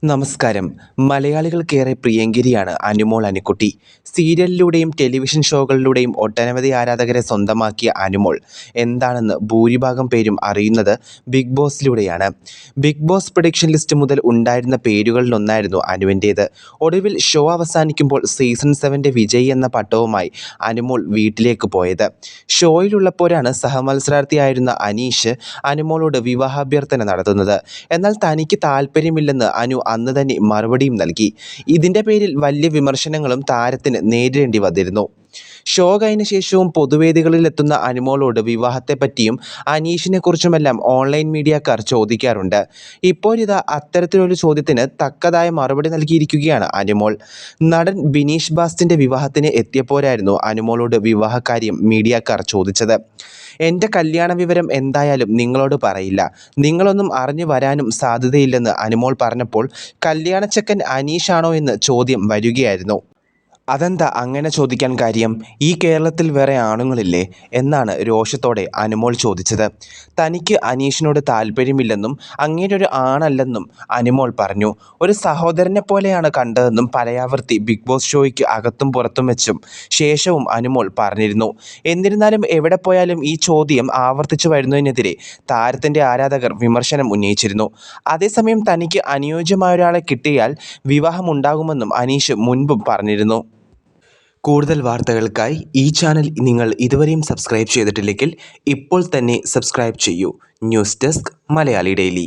നമസ്കാരം. മലയാളികൾക്കേറെ പ്രിയങ്കരിയാണ് അനുമോൾ അനുകുട്ടി. സീരിയലിലൂടെയും ടെലിവിഷൻ ഷോകളിലൂടെയും ഒട്ടനവധി ആരാധകരെ സ്വന്തമാക്കിയ അനുമോൾ എന്താണെന്ന് ഭൂരിഭാഗം പേരും അറിയുന്നത് ബിഗ് ബോസിലൂടെയാണ്. ബിഗ് ബോസ് പ്രഡിക്ഷൻ ലിസ്റ്റ് മുതൽ ഉണ്ടായിരുന്ന പേരുകളിലൊന്നായിരുന്നു അനുവിൻ്റേത്. ഒടുവിൽ ഷോ അവസാനിക്കുമ്പോൾ സീസൺ 7 വിജയി എന്ന പട്ടവുമായി അനുമോൾ വീട്ടിലേക്ക് പോയത്. ഷോയിലുള്ളപ്പോഴാണ് സഹമത്സരാർത്ഥിയായിരുന്ന അനീഷ് അനുമോളോട് വിവാഹാഭ്യർത്ഥന നടത്തുന്നത്. എന്നാൽ തനിക്ക് താല്പര്യമില്ലെന്ന് അനു അന്ന് തന്നെ മറുപടിയും നൽകി. ഇതിൻ്റെ പേരിൽ വലിയ വിമർശനങ്ങളും താരത്തിന് നേരിടേണ്ടി വന്നിരുന്നു. ഷോ കഴിഞ്ഞ ശേഷവും പൊതുവേദികളിലെത്തുന്ന അനുമോളോട് വിവാഹത്തെപ്പറ്റിയും അനീഷിനെക്കുറിച്ചുമെല്ലാം ഓൺലൈൻ മീഡിയക്കാർ ചോദിക്കാറുണ്ട്. ഇപ്പോഴിതാ അത്തരത്തിലൊരു ചോദ്യത്തിന് തക്കതായ മറുപടി നൽകിയിരിക്കുകയാണ് അനുമോൾ. നടൻ ബിനീഷ് ബാസ്റ്റിൻ്റെ വിവാഹത്തിന് എത്തിയപ്പോഴായിരുന്നു അനുമോളോട് വിവാഹകാര്യം മീഡിയക്കാർ ചോദിച്ചത്. എൻ്റെ കല്യാണ വിവരം എന്തായാലും നിങ്ങളോട് പറയില്ല, നിങ്ങളൊന്നും അറിഞ്ഞു വരാനും സാധ്യതയില്ലെന്ന് അനുമോൾ പറഞ്ഞപ്പോൾ കല്യാണച്ചക്കൻ അനീഷാണോ എന്ന് ചോദ്യം വരികയായിരുന്നു. അതെന്താ അങ്ങനെ ചോദിക്കാൻ കാര്യം? ഈ കേരളത്തിൽ വേറെ ആണുങ്ങളില്ലേ എന്നാണ് രോഷത്തോടെ അനുമോൾ ചോദിച്ചത്. തനിക്ക് അനീഷിനോട് താല്പര്യമില്ലെന്നും അങ്ങേരൊരു ആണല്ലെന്നും അനുമോൾ പറഞ്ഞു. ഒരു സഹോദരനെ പോലെയാണ് കണ്ടതെന്നും പലയാവർത്തി ബിഗ് ബോസ് ഷോയ്ക്ക് അകത്തും പുറത്തും വെച്ചും ശേഷവും അനുമോൾ പറഞ്ഞിരുന്നു. എന്നിരുന്നാലും എവിടെ പോയാലും ഈ ചോദ്യം ആവർത്തിച്ചു വരുന്നതിനെതിരെ താരത്തിൻ്റെ ആരാധകർ വിമർശനം ഉന്നയിച്ചിരുന്നു. അതേസമയം തനിക്ക് അനുയോജ്യമായ ഒരാളെ കിട്ടിയാൽ വിവാഹമുണ്ടാകുമെന്നും അനീഷ് മുൻപും പറഞ്ഞിരുന്നു. കൂടുതൽ വാർത്തകൾക്കായി ഈ ചാനൽ നിങ്ങൾ ഇതുവരെയും സബ്സ്ക്രൈബ് ചെയ്തിട്ടില്ലെങ്കിൽ ഇപ്പോൾ തന്നെ സബ്സ്ക്രൈബ് ചെയ്യൂ. News desk Malayali daily.